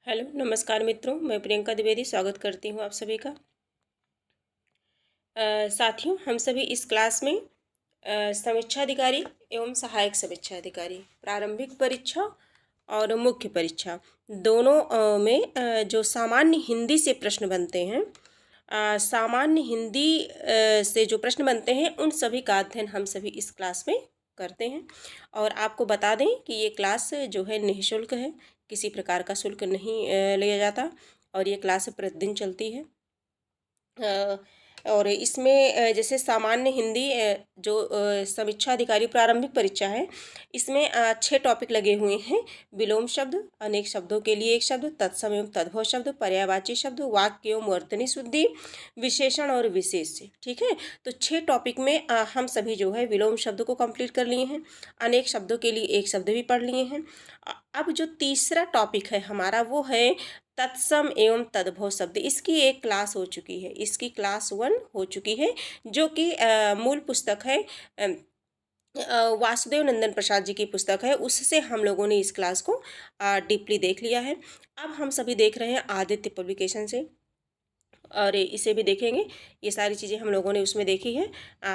Hello नमस्कार मित्रों, मैं प्रियंका द्विवेदी स्वागत करती हूँ आप सभी का। साथियों, हम सभी इस क्लास में समीक्षा अधिकारी एवं सहायक समीक्षा अधिकारी, प्रारंभिक परीक्षा और मुख्य परीक्षा दोनों में जो सामान्य हिंदी से प्रश्न बनते हैं, सामान्य हिंदी से जो प्रश्न बनते हैं उन सभी का अध्ययन हम सभी इस क्लास में करते हैं। और आपको बता दें कि ये क्लास जो है निःशुल्क है, किसी प्रकार का शुल्क नहीं लिया जाता और ये क्लास प्रतिदिन चलती है। और इसमें जैसे सामान्य हिंदी जो समीक्षा अधिकारी प्रारंभिक परीक्षा है, इसमें 6 टॉपिक लगे हुए हैं। विलोम शब्द, अनेक शब्दों के लिए एक शब्द, तत्सम एवं तद्भव शब्द, पर्यायवाची शब्द, वाक्य एवं वर्तनी शुद्धि, विशेषण और विशेष्य। ठीक है, तो 6 टॉपिक में हम सभी जो है विलोम शब्द को कंप्लीट कर लिए हैं, अनेक शब्दों के लिए एक शब्द भी पढ़ लिए हैं। अब जो तीसरा टॉपिक है हमारा वो है तत्सम एवं तद्भव शब्द। इसकी एक क्लास हो चुकी है, इसकी क्लास 1 हो चुकी है, जो कि मूल पुस्तक है, वासुदेव नंदन प्रसाद जी की पुस्तक है। उससे हम लोगों ने इस क्लास को डीपली देख लिया है। अब हम सभी देख रहे हैं आदित्य पब्लिकेशन से, और इसे भी देखेंगे। ये सारी चीज़ें हम लोगों ने उसमें देखी है।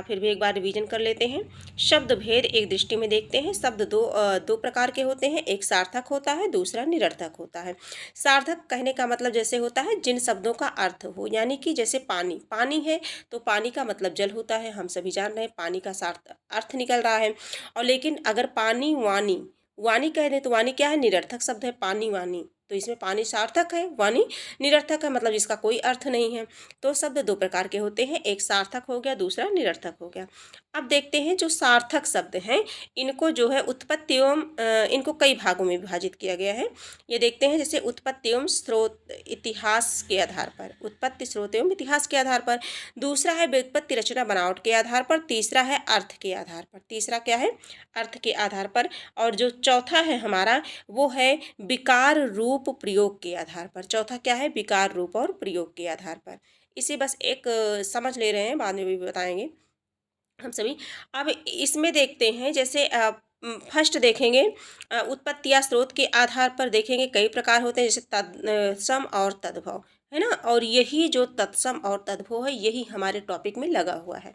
फिर भी एक बार रिवीजन कर लेते हैं। शब्द भेद एक दृष्टि में देखते हैं। शब्द दो प्रकार के होते हैं, एक सार्थक होता है, दूसरा निरर्थक होता है। सार्थक कहने का मतलब जैसे होता है जिन शब्दों का अर्थ हो, यानी कि जैसे पानी, पानी है तो पानी का मतलब जल होता है, हम सभी जान रहे हैं पानी का सार्थ अर्थ निकल रहा है। और लेकिन अगर पानी वानी, वानी कह दें तो वानी क्या है, निरर्थक शब्द है, पानी वानी। तो इसमें पानी सार्थक है, वानी निरर्थक है, मतलब इसका कोई अर्थ नहीं है। तो शब्द दो प्रकार के होते हैं, एक सार्थक हो गया, दूसरा निरर्थक हो गया। अब देखते हैं जो सार्थक शब्द हैं, इनको जो है उत्पत्ति एवं इनको कई भागों में विभाजित किया गया है। ये देखते हैं, जैसे उत्पत्ति एवं स्रोत इतिहास के आधार पर, उत्पत्ति स्रोत एवं इतिहास के आधार पर। दूसरा है व्युत्पत्ति रचना बनावट के आधार पर। तीसरा है अर्थ के आधार पर। तीसरा क्या है, अर्थ के आधार पर। और जो चौथा है हमारा वो है विकार रूप प्रयोग के आधार पर। चौथा क्या है, विकार रूप और प्रयोग के आधार पर। इसे बस एक समझ ले रहे हैं, बाद में भी बताएंगे हम सभी। अब इसमें देखते हैं, जैसे फर्स्ट देखेंगे उत्पत्ति या स्रोत के आधार पर देखेंगे कई प्रकार होते हैं, जैसे तत्सम और तद्भव, है ना। और यही जो तत्सम और तद्भव है यही हमारे टॉपिक में लगा हुआ है।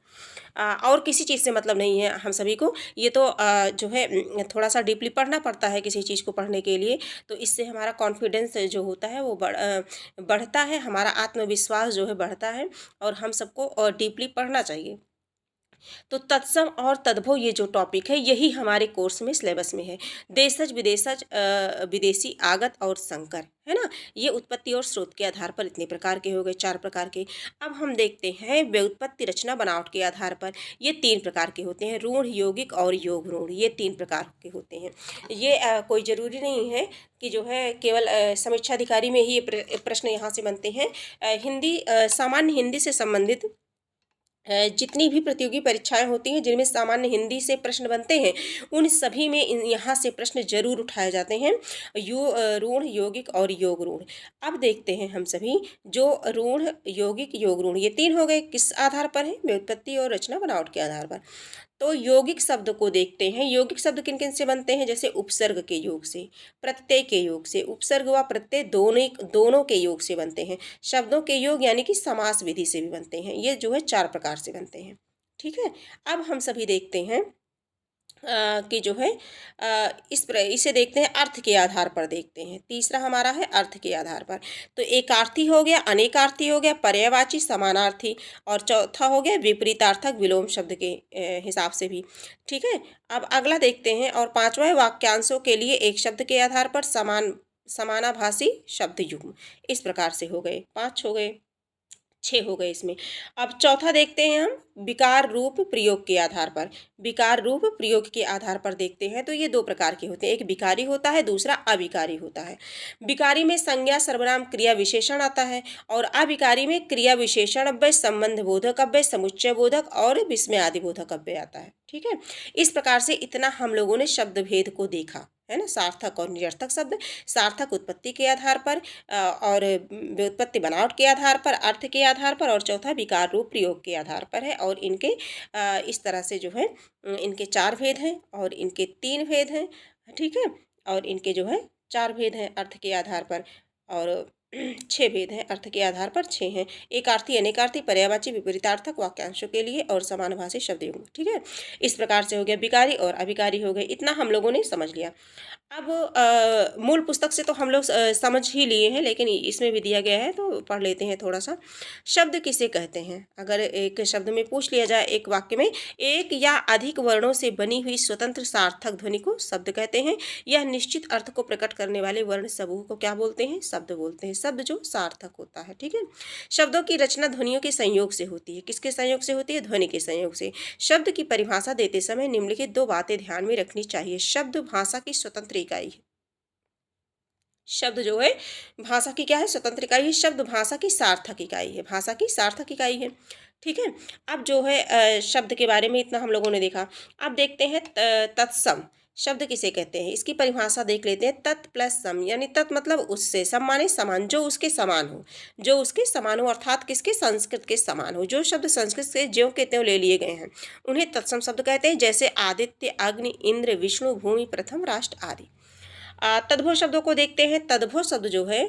और किसी चीज़ से मतलब नहीं है हम सभी को। ये तो जो है थोड़ा सा डीपली पढ़ना पड़ता है किसी चीज़ को पढ़ने के लिए, तो इससे हमारा कॉन्फिडेंस जो होता है वो बढ़ता है, हमारा आत्मविश्वास जो है बढ़ता है, और हम सबको डीपली पढ़ना चाहिए। तो तत्सम और तद्भव ये जो टॉपिक है यही हमारे कोर्स में सिलेबस में है। देशज विदेशज, विदेशी आगत और संकर, है ना। ये उत्पत्ति और स्रोत के आधार पर इतने प्रकार के हो गए, 4 प्रकार के। अब हम देखते हैं व्युत्पत्ति रचना बनावट के आधार पर। ये 3 प्रकार के होते हैं, रूढ़, यौगिक और योग रूढ़। ये 3 प्रकार के होते हैं। ये कोई ज़रूरी नहीं है कि जो है केवल समीक्षा अधिकारी में ही ये प्रश्न यहाँ से बनते हैं। हिंदी, सामान्य हिंदी से संबंधित जितनी भी प्रतियोगी परीक्षाएं होती हैं जिनमें सामान्य हिंदी से प्रश्न बनते हैं, उन सभी में यहाँ से प्रश्न जरूर उठाए जाते हैं। रूढ़, यौगिक और योग रूढ़। अब देखते हैं हम सभी, जो रूढ़, यौगिक, योग रूढ़ ये 3 हो गए, किस आधार पर है, व्युत्पत्ति और रचना बनावट के आधार पर। तो यौगिक शब्द को देखते हैं। यौगिक शब्द किन किन से बनते हैं, जैसे उपसर्ग के योग से, प्रत्यय के योग से। उपसर्ग व प्रत्यय दोनों के योग से बनते हैं। शब्दों के योग यानी कि समास विधि से भी बनते हैं। ये जो है 4 प्रकार से बनते हैं। ठीक है, अब हम सभी देखते हैं कि जो है इसे देखते हैं अर्थ के आधार पर देखते हैं। तीसरा हमारा है अर्थ के आधार पर। तो एकार्थी हो गया, अनेकार्थी हो गया, पर्यायवाची, समानार्थी, और चौथा हो गया विपरीतार्थक विलोम शब्द के हिसाब से भी। ठीक है, अब अगला देखते हैं, और पांचवा है वाक्यांशों के लिए एक शब्द के आधार पर समानाभासी शब्द युग्म। इस प्रकार से हो गए, 5 हो गए, 6 हो गए इसमें। अब चौथा देखते हैं हम विकार रूप प्रयोग के आधार पर। विकार रूप प्रयोग के आधार पर देखते हैं, तो ये 2 प्रकार के होते हैं, एक विकारी होता है, दूसरा अविकारी होता है। विकारी में संज्ञा, सर्वनाम, क्रिया विशेषण आता है, और अविकारी में क्रिया विशेषण अव्यय, संबंध बोधक अव्यय, समुच्चय बोधक और विस्मयादि बोधक अव्यय आता है। ठीक है, इस प्रकार से इतना हम लोगों ने शब्द भेद को देखा है ना। सार्थक और निरर्थक शब्द, सार्थक उत्पत्ति के आधार पर, और व्युत्पत्ति बनावट के आधार पर, अर्थ के आधार पर, और चौथा विकार रूप प्रयोग के आधार पर है। और इनके इस तरह से जो है इनके 4 भेद हैं और इनके 3 भेद हैं। ठीक है, और इनके जो है 4 भेद हैं अर्थ के आधार पर। और 6 भेद हैं, अर्थ के आधार पर 6 हैं। एकार्थी, अनेकार्थी, पर्यायवाची, विपरीतार्थक वाक्यांशों के लिए और समानभाषी शब्द युग्म। ठीक है, इस प्रकार से हो गया विकारी और अभिकारी हो गए। इतना हम लोगों ने समझ लिया। अब मूल पुस्तक से तो हम लोग समझ ही लिए हैं, लेकिन इसमें भी दिया गया है तो पढ़ लेते हैं थोड़ा सा। शब्द किसे कहते हैं? अगर एक शब्द में पूछ लिया जाए, एक वाक्य में एक या अधिक वर्णों से बनी हुई स्वतंत्र सार्थक ध्वनि को शब्द कहते हैं। यह निश्चित अर्थ को प्रकट करने वाले वर्ण समूह को क्या बोलते हैं? शब्द बोलते हैं। शब्द जो सार्थक होता है। ठीक है, शब्दों की रचना ध्वनियों के संयोग से होती है। किसके संयोग से होती है? ध्वनि के संयोग से। शब्द की परिभाषा देते समय निम्नलिखित 2 बातें ध्यान में रखनी चाहिए। शब्द भाषा की स्वतंत्र इकाई है। शब्द जो है भाषा की क्या है? स्वतंत्र इकाई है। शब्द भाषा की सार्थक इकाई है। भाषा की सार्थक इकाई है। ठीक है, अब जो है शब्द के बारे में इतना हम लोगों ने देखा। अब देखते हैं तत्सम शब्द किसे कहते हैं? इसकी परिभाषा देख लेते हैं। तत् प्लस सम, यानी तत् मतलब उससे, सम माने समान, जो उसके समान हो, जो उसके समान हो, अर्थात किसके? संस्कृत के समान हो। जो शब्द संस्कृत से ज्यों के त्यों ले लिए गए हैं उन्हें तत्सम शब्द कहते हैं, जैसे आदित्य, अग्नि, इंद्र, विष्णु, भूमि, प्रथम, राष्ट्र आदि। तद्भव शब्दों को देखते हैं। तद्भव शब्द जो है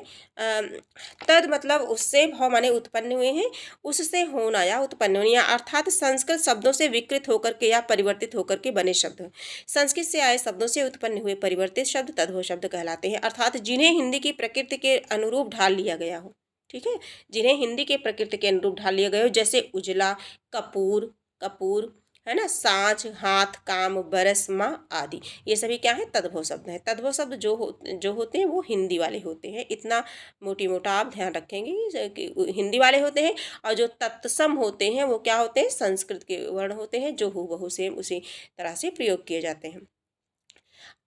तद मतलब उससे, भव माने उत्पन्न हुए हैं, उससे होना या उत्पन्न होना, अर्थात संस्कृत शब्दों से विकृत होकर के या परिवर्तित होकर के बने शब्द। संस्कृत से आए शब्दों से उत्पन्न हुए परिवर्तित शब्द तद्भव शब्द कहलाते हैं, अर्थात जिन्हें हिंदी की प्रकृति के अनुरूप ढाल लिया गया हो। ठीक है, जिन्हें हिंदी के प्रकृति के अनुरूप ढाल लिया गया हो, जैसे उजला, कपूर, कपूर है ना, साँझ, हाथ, काम, बरस, माँ आदि, ये सभी क्या है? तद्भव शब्द हैं। तद्भव शब्द जो होते हैं वो हिंदी वाले होते हैं। इतना मोटी मोटा आप ध्यान रखेंगे कि हिंदी वाले होते हैं। और जो तत्सम होते हैं वो क्या होते हैं? संस्कृत के वर्ण होते हैं, जो हूबहू सेम उसी तरह से प्रयोग किए जाते हैं।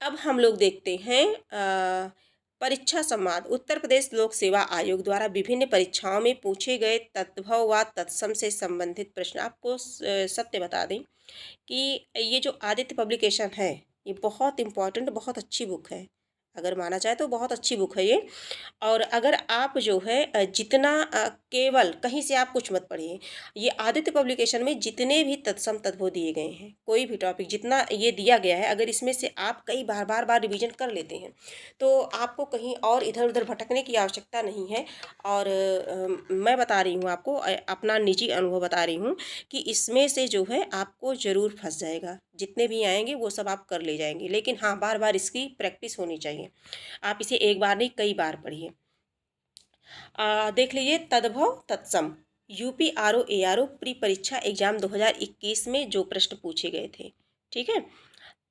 अब हम लोग देखते हैं परीक्षा संवाद। उत्तर प्रदेश लोक सेवा आयोग द्वारा विभिन्न परीक्षाओं में पूछे गए तद्भव व तत्सम से संबंधित प्रश्न। आपको सत्य बता दें कि ये जो आदित्य पब्लिकेशन है ये बहुत इम्पॉर्टेंट, बहुत अच्छी बुक है। अगर माना जाए तो बहुत अच्छी बुक है ये। और अगर आप जो है जितना केवल कहीं से आप कुछ मत पढ़िए, ये आदित्य पब्लिकेशन में जितने भी तत्सम तद्भव दिए गए हैं, कोई भी टॉपिक जितना ये दिया गया है, अगर इसमें से आप कई बार रिवीजन कर लेते हैं तो आपको कहीं और इधर उधर भटकने की आवश्यकता नहीं है। और मैं बता रही हूँ आपको, अपना निजी अनुभव बता रही हूँ कि इसमें से जो है आपको ज़रूर फंस जाएगा। जितने भी आएंगे वो सब आप कर ले जाएंगे, लेकिन हाँ बार बार इसकी प्रैक्टिस होनी चाहिए। आप इसे एक बार नहीं कई बार पढ़िए। देख लीजिए तद्भव तत्सम, यूपी आरओ एआरओ प्री परीक्षा एग्जाम 2021 में जो प्रश्न पूछे गए थे। ठीक है,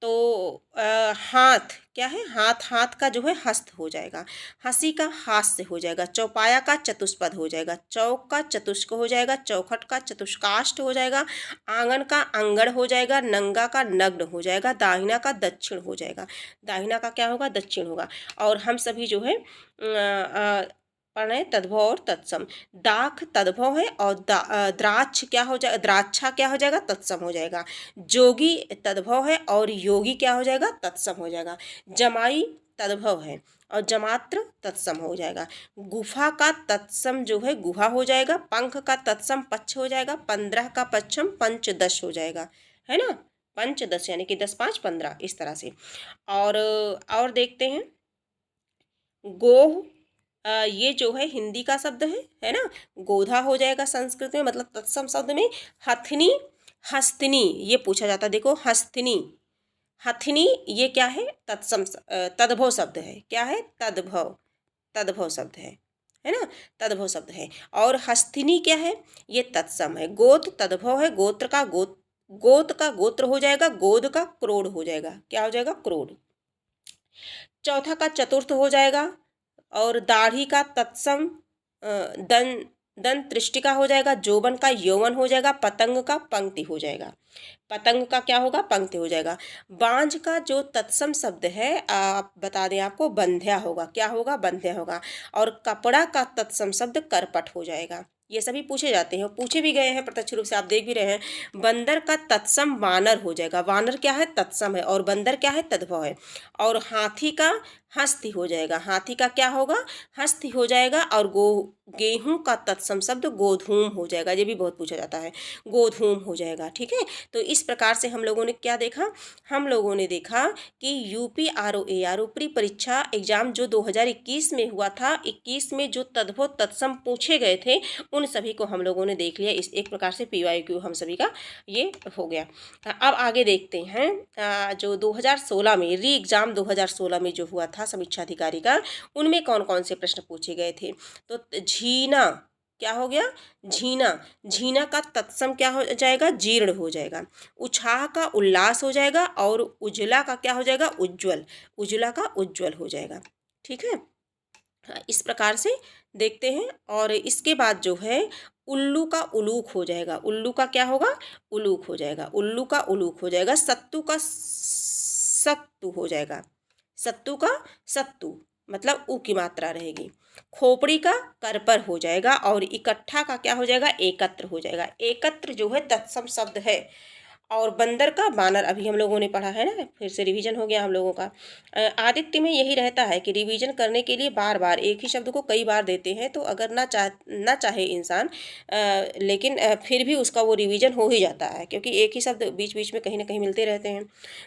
तो हाथ क्या है? हाथ, हाथ का जो है हस्त हो जाएगा, हंसी का हास्य हो जाएगा, चौपाया का चतुष्पद हो जाएगा, चौक का चतुष्क हो जाएगा, चौखट का चतुष्काष्ट हो जाएगा, आंगन का अंगड़ हो जाएगा, नंगा का नग्न हो जाएगा, दाहिना का दक्षिण हो जाएगा। दाहिना का क्या होगा? दक्षिण होगा। और हम सभी जो है पढ़ रहे हैं तद्भव और तत्सम। दाख तद्भव है और द्राक्ष क्या हो जाएगा? द्राक्षा क्या हो जाएगा? तत्सम हो जाएगा। जोगी तद्भव है और योगी क्या हो जाएगा? तत्सम हो जाएगा। जमाई तद्भव है और जमात्र तत्सम हो जाएगा। गुफा का तत्सम जो है गुहा हो जाएगा। पंख का तत्सम पक्ष हो जाएगा। 15 का पच्छम पंचदश हो जाएगा, है ना, पंचदश यानी कि 10 5 15 इस तरह से। और देखते हैं गोह, ये जो है हिंदी का शब्द है ना। गोधा हो जाएगा संस्कृत में, मतलब तत्सम शब्द में। हथनी, हस्तनी ये पूछा जाता है। देखो हस्तनी, हथनी ये क्या है? तत्सम तद्भव शब्द है। क्या है? तद्भव, तद्भव शब्द है ना, तद्भव शब्द है। और हस्तिनी क्या है? ये तत्सम है। गोत तद्भव है, गोत्र का गोत का गोत्र हो जाएगा, गोद का क्रोड़ हो जाएगा। क्या हो जाएगा? क्रोड़। चौथा का चतुर्थ हो जाएगा। और दाढ़ी का तत्सम दन दन त्रिष्टिका हो जाएगा। जोबन का यौवन हो जाएगा। पतंग का पंक्ति हो जाएगा। पतंग का क्या होगा? पंक्ति हो जाएगा। बांझ का जो तत्सम शब्द है आप बता दें आपको, बंध्या होगा। क्या होगा? बंध्या होगा। और कपड़ा का तत्सम शब्द करपट हो जाएगा। ये सभी पूछे जाते हैं, पूछे भी गए हैं प्रत्यक्ष रूप से, आप देख भी रहे हैं। बंदर का तत्सम वानर हो जाएगा। वानर क्या है? तत्सम है और बंदर क्या है? तद्भव है। और हाथी का हस्ती हो जाएगा। हाथी का क्या होगा? हस्ती हो जाएगा। और गेहूं का तत्सम शब्द गोधूम हो जाएगा। ये भी बहुत पूछा जाता है, गोधूम हो जाएगा। ठीक है, तो इस प्रकार से हम लोगों ने क्या देखा? हम लोगों ने देखा कि UPROAR ऊपरी परीक्षा एग्जाम जो 2021 में हुआ था, 21 में जो तद्भव तत्सम पूछे गए थे उन सभी को हम लोगों ने देख लिया। इस एक प्रकार से PYQ हम सभी का ये हो गया। अब आगे देखते हैं जो 2016 में री एग्ज़ाम 2016 में जो हुआ था समीक्षा अधिकारी का, उनमें कौन कौन से प्रश्न पूछे गए थे? तो झीना क्या हो गया? झीना। झीना का तत्सम क्या हो जाएगा? जीर्ण हो जाएगा। उत्साह का उल्लास हो जाएगा। और उजला का क्या हो जाएगा? उज्ज्वल। उजला का उज्ज्वल हो जाएगा। ठीक है, इस प्रकार से देखते हैं। और इसके बाद जो है उल्लू का उलूक हो जाएगा। उल्लू का क्या होगा? उलूक हो जाएगा। उल्लू का उलूक हो जाएगा। सत्तू का सत्तू हो जाएगा। सत्तू का सत्तू मतलब ऊ की मात्रा रहेगी। खोपड़ी का करपर हो जाएगा। और इकट्ठा का क्या हो जाएगा? एकत्र हो जाएगा। एकत्र जो है तत्सम शब्द है। और बंदर का बानर अभी हम लोगों ने पढ़ा है ना, फिर से रिवीजन हो गया हम लोगों का। आदित्य में यही रहता है कि रिवीजन करने के लिए बार बार एक ही शब्द को कई बार देते हैं, तो अगर ना चाहे इंसान लेकिन फिर भी उसका वो रिवीजन हो ही जाता है, क्योंकि एक ही शब्द बीच बीच में कहीं ना कहीं मिलते रहते हैं।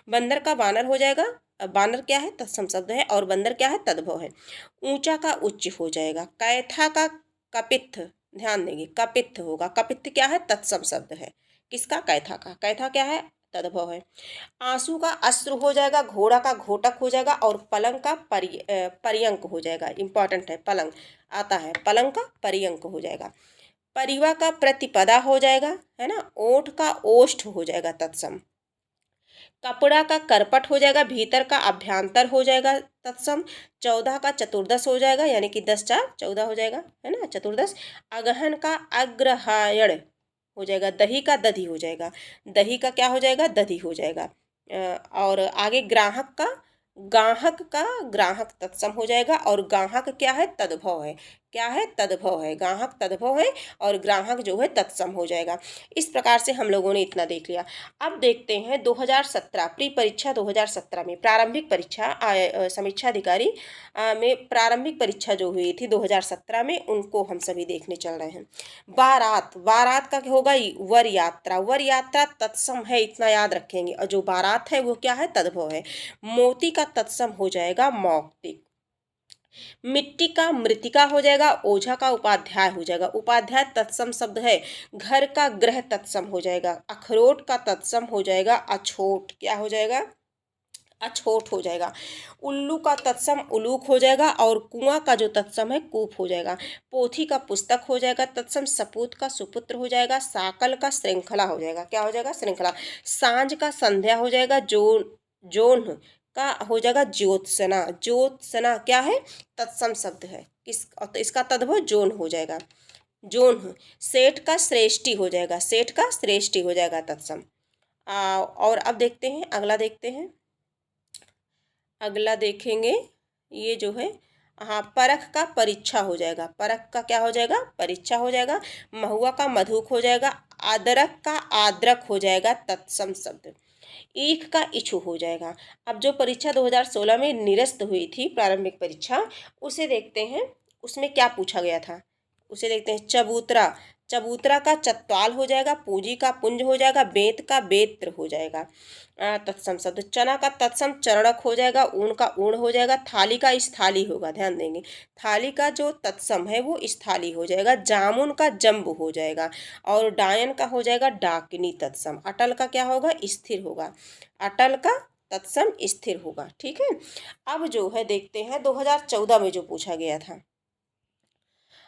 बंदर का बानर हो जाएगा। बानर क्या है? तत्सम शब्द है। और बंदर क्या है? तद्भव है। ऊंचा का उच्च हो जाएगा। कैथा का कपित्थ, ध्यान देंगे कपित्थ होगा। कपित्थ क्या है? तत्सम शब्द है। किसका? कैथा का। कैथा क्या है? तद्भव है। आंसू का अश्रु हो जाएगा। घोड़ा का घोटक हो जाएगा। और पलंग का पर्यंक हो जाएगा। इंपॉर्टेंट है, पलंग आता है, पलंग का पर्यंक हो जाएगा। परिवा का प्रतिपदा हो जाएगा, है ना। ओठ का ओष्ठ हो जाएगा तत्सम। कपड़ा का करपट हो जाएगा। भीतर का अभ्यंतर हो जाएगा तत्सम। 14 का चतुर्दश हो जाएगा, यानी कि 10 4 14 हो जाएगा, है ना, चतुर्दश। अगहन का अग्रहायण हो जाएगा। दही का दधी हो जाएगा। दही का क्या हो जाएगा? दधी हो जाएगा। और आगे गाहक का ग्राहक तत्सम हो जाएगा। और गाहक क्या है? तद्भव है। क्या है? तद्भव है। गाहक तद्भव है और ग्राहक जो है तत्सम हो जाएगा। इस प्रकार से हम लोगों ने इतना देख लिया। अब देखते हैं 2017 प्री परीक्षा 2017 में प्रारंभिक परीक्षा समीक्षा अधिकारी में प्रारंभिक परीक्षा जो हुई थी 2017 में, उनको हम सभी देखने चल रहे हैं। बारात, बारात का क्या होगा? वर यात्रा। वर यात्रा तत्सम है, इतना याद रखेंगे। और जो बारात है वो क्या है? तद्भव है। मोती का तत्सम हो जाएगा मौक्तिक। मिट्टी का मृतिका हो जाएगा। ओझा का उपाध्याय हो जाएगा। उपाध्याय तत्सम शब्द है। घर का ग्रह तत्सम हो जाएगा। अखरोट का तत्सम हो जाएगा अछोट। क्या हो जाएगा? अछोट हो जाएगा। उल्लू का तत्सम उलूक हो जाएगा। और कुआं का जो तत्सम है कूप हो जाएगा। पोथी का पुस्तक हो जाएगा तत्सम। सपूत का सुपुत्र हो जाएगा। साकल का श्रृंखला हो जाएगा। क्या हो जाएगा? श्रृंखला। सांझ का संध्या हो जाएगा। जोन का हो जाएगा ज्योत्सना। ज्योत्सना क्या है? तत्सम शब्द है। तो इसका तद्भव जोन हो जाएगा। जोन। सेठ का श्रेष्ठी हो जाएगा। सेठ का श्रेष्ठी हो जाएगा तत्सम। और अब देखते हैं अगला, देखते हैं अगला देखेंगे। ये जो है, हाँ, परख का परीक्षा हो जाएगा। परख का क्या हो जाएगा? परीक्षा हो जाएगा। महुआ का मधुक हो जाएगा। आदरक का आद्रक हो जाएगा तत्सम शब्द। ईख का इछु हो जाएगा। अब जो परीक्षा 2016 में निरस्त हुई थी प्रारंभिक परीक्षा, उसे देखते हैं उसमें क्या पूछा गया था। उसे देखते हैं। चबूतरा, चबूतरा का चत्वाल हो जाएगा। पूंजी का पुंज हो जाएगा। बेत का बेत्र हो जाएगा तत्सम शब्द। चना का तत्सम चरणक हो जाएगा। ऊन का ऊण हो जाएगा। थाली का स्थाली होगा, ध्यान देंगे। थाली का जो तत्सम है वो स्थाली हो जाएगा। जामुन का जम्ब हो जाएगा। और डायन का हो जाएगा डाकिनी तत्सम। अटल का क्या होगा? स्थिर होगा। अटल का तत्सम स्थिर होगा। ठीक है, अब जो है देखते हैं 2014 में जो पूछा गया था।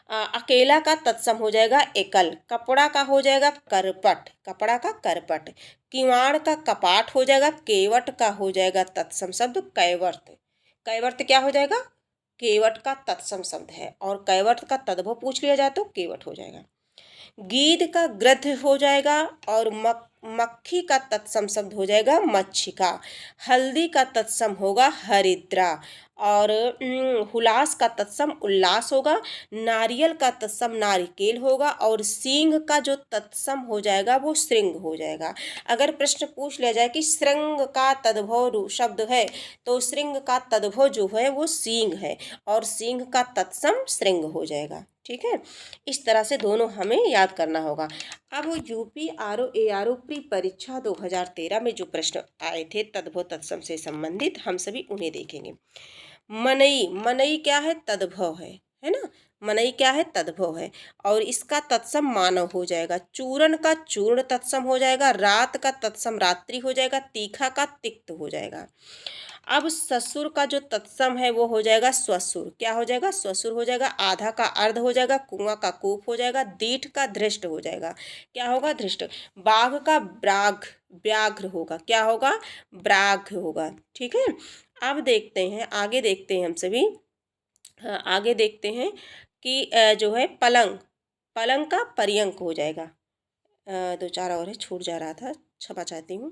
अकेला का तत्सम हो जाएगा एकल। कपड़ा का हो जाएगा करपट। कपड़ा का करपट। किवाड़ का कपाट हो जाएगा। केवट का हो जाएगा तत्सम शब्द कैवर्त। कैवर्त क्या हो जाएगा? केवट का तत्सम शब्द है। और कैवर्त का तद्भव पूछ लिया जाए तो केवट हो जाएगा। गीध का ग्रद्ध हो जाएगा। और मक्खी का तत्सम शब्द हो जाएगा मच्छिका, हल्दी का तत्सम होगा हरिद्रा, और हुलास का तत्सम उल्लास होगा, नारियल का तत्सम नारिकेल होगा, और सींग का जो तत्सम हो जाएगा वो श्रृंग हो जाएगा। अगर प्रश्न पूछ लिया जाए कि श्रृंग का तद्भव शब्द है, तो श्रृंग का तद्भव जो है वो सींग है, और सींग का तत्सम श्रृंग हो जाएगा। ठीक है, इस तरह से दोनों हमें याद करना होगा। अब यूपी आरओ एआरओ प्री परीक्षा 2013 में जो प्रश्न आए थे तद्भव तत्सम से संबंधित, हम सभी उन्हें देखेंगे। मनई, मनई क्या है? तद्भव है ना। मनई क्या है? तद्भव है, और इसका तत्सम मानव हो जाएगा। चूर्ण का चूर्ण तत्सम हो जाएगा, रात का तत्सम रात्रि हो जाएगा, तीखा का तिक्त हो जाएगा। अब ससुर का जो तत्सम है वो हो जाएगा स्वसुर। क्या हो जाएगा? स्वसुर हो जाएगा। आधा का अर्ध हो जाएगा, कुआं का कूप हो जाएगा, दीठ का धृष्ट हो जाएगा। क्या होगा? धृष्ट। बाघ का ब्राघ, व्याघ्र होगा। क्या होगा? ब्राघ होगा। ठीक है, अब देखते हैं, आगे देखते हैं हम सभी। आगे देखते हैं कि जो है पलंग, पलंग का पर्यंक हो जाएगा। दो चार और है, छूट जा रहा था, क्षमा चाहती हूँ।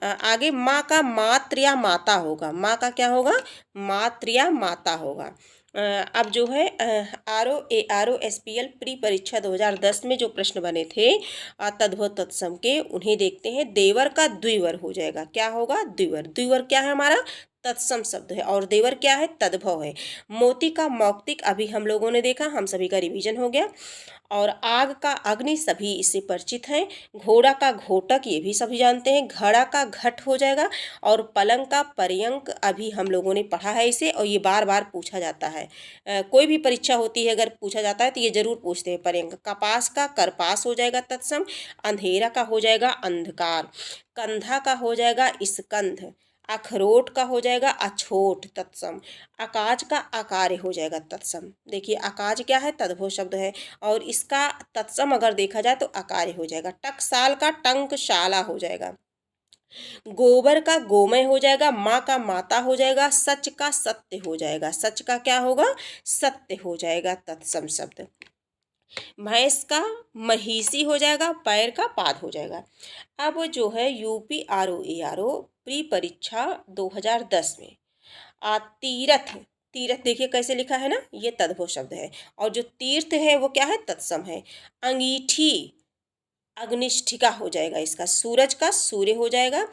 आगे माँ का मात्र या माता होगा। माँ का क्या होगा? मात्र या माता होगा। अब जो है आरओ एआरओ एसपीएल प्री परीक्षा 2010 में जो प्रश्न बने थे तद्भव तत्सम के, उन्हें देखते हैं। देवर का द्विवर हो जाएगा। क्या होगा? द्विवर। द्विवर क्या है? हमारा तत्सम शब्द है, और देवर क्या है? तद्भव है। मोती का मौक्तिक अभी हम लोगों ने देखा, हम सभी का रिवीजन हो गया। और आग का अग्नि सभी इससे परिचित हैं। घोड़ा का घोटक ये भी सभी जानते हैं। घड़ा का घट हो जाएगा, और पलंग का पर्यंक अभी हम लोगों ने पढ़ा है इसे, और ये बार बार पूछा जाता है। कोई भी परीक्षा होती है अगर पूछा जाता है तो ये जरूर पूछते हैं पर्यंक। कपास का करपास हो जाएगा तत्सम। अंधेरा का हो जाएगा अंधकार। कंधा का हो जाएगा स्कंध। अखरोट का हो जाएगा अछोट तत्सम। अकाज का आकार्य हो जाएगा तत्सम। देखिए अकाज क्या है? तद्भव शब्द है, और इसका तत्सम अगर देखा जाए तो आकार्य हो जाएगा। टकसाल का टंकशाला हो जाएगा। गोबर का गोमय हो जाएगा। माँ का माता हो जाएगा। सच का सत्य हो जाएगा। सच का क्या होगा? सत्य हो जाएगा तत्सम शब्द। भैंस का महिषी हो जाएगा। पैर का पाद हो जाएगा। अब जो है यूपी आरओ एआरओ प्री परीक्षा 2010 में तीरथ, तीरथ देखिए कैसे लिखा है ना, ये तद्भव शब्द है, और जो तीर्थ है वो क्या है? तत्सम है। अंगीठी अग्निष्ठिका हो जाएगा इसका। सूरज का सूर्य हो जाएगा।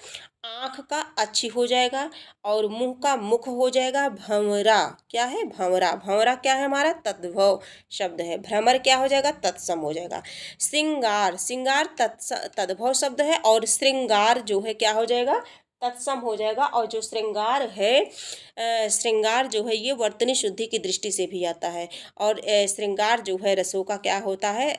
आँख का अच्छी हो जाएगा, और मुंह का मुख हो जाएगा। भंवरा क्या है? भंवरा। भंवरा क्या है? हमारा तद्भव शब्द है। भ्रमर क्या हो जाएगा? तत्सम हो जाएगा। श्रृंगार, श्रृंगार तद्भव शब्द है, और श्रृंगार जो है क्या हो जाएगा? तत्सम हो जाएगा। और जो श्रृंगार है, श्रृंगार जो है ये वर्तनी शुद्धि की दृष्टि से भी आता है। और श्रृंगार जो है रसों का क्या होता है?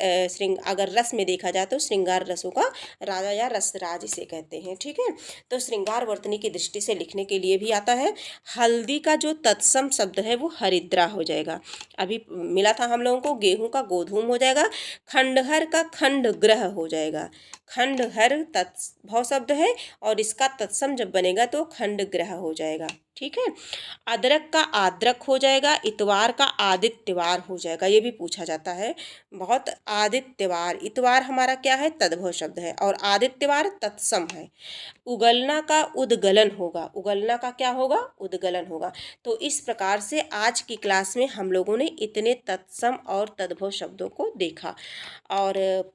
अगर रस में देखा जाए तो श्रृंगार रसों का राजा या रसराज इसे कहते हैं। ठीक है, तो श्रृंगार वर्तनी की दृष्टि से लिखने के लिए भी आता है। हल्दी का जो तत्सम शब्द है वो हरिद्रा हो जाएगा। अभी मिला था हम लोगों को। गेहूं का गोधूम हो जाएगा। खंडहर का खंड ग्रह हो जाएगा। खंडहर तत्भव शब्द है, और इसका तत्सम जब बनेगा तो खंड ग्रह हो जाएगा। ठीक है, अदरक का आद्रक हो जाएगा। इतवार का आदित्यवार हो जाएगा। ये भी पूछा जाता है बहुत। आदित्यवार, इतवार हमारा क्या है? तद्भव शब्द है, और आदित्यवार तत्सम है। उगलना का उद्गलन होगा। उगलना का क्या होगा? उद्गलन होगा। तो इस प्रकार से आज की क्लास में हम लोगों ने इतने तत्सम और तद्भव शब्दों को देखा, और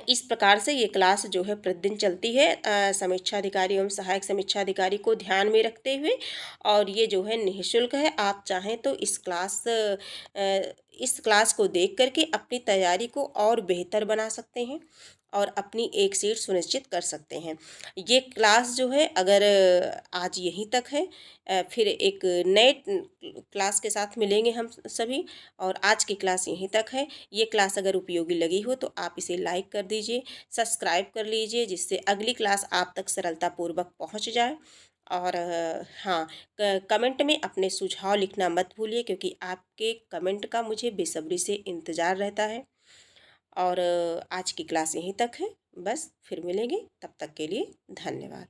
इस प्रकार से ये क्लास जो है प्रतिदिन चलती है समीक्षा अधिकारी एवं सहायक समीक्षा अधिकारी को ध्यान में रखते हुए, और ये जो है निःशुल्क है। आप चाहें तो इस क्लास को देख करके अपनी तैयारी को और बेहतर बना सकते हैं, और अपनी एक सीट सुनिश्चित कर सकते हैं। ये क्लास जो है अगर आज यहीं तक है, फिर एक नए क्लास के साथ मिलेंगे हम सभी, और आज की क्लास यहीं तक है। ये क्लास अगर उपयोगी लगी हो तो आप इसे लाइक कर दीजिए, सब्सक्राइब कर लीजिए, जिससे अगली क्लास आप तक सरलतापूर्वक पहुंच जाए। और हाँ, कमेंट में अपने सुझाव लिखना मत भूलिए, क्योंकि आपके कमेंट का मुझे बेसब्री से इंतज़ार रहता है। और आज की क्लास यहीं तक है, बस फिर मिलेंगे, तब तक के लिए धन्यवाद।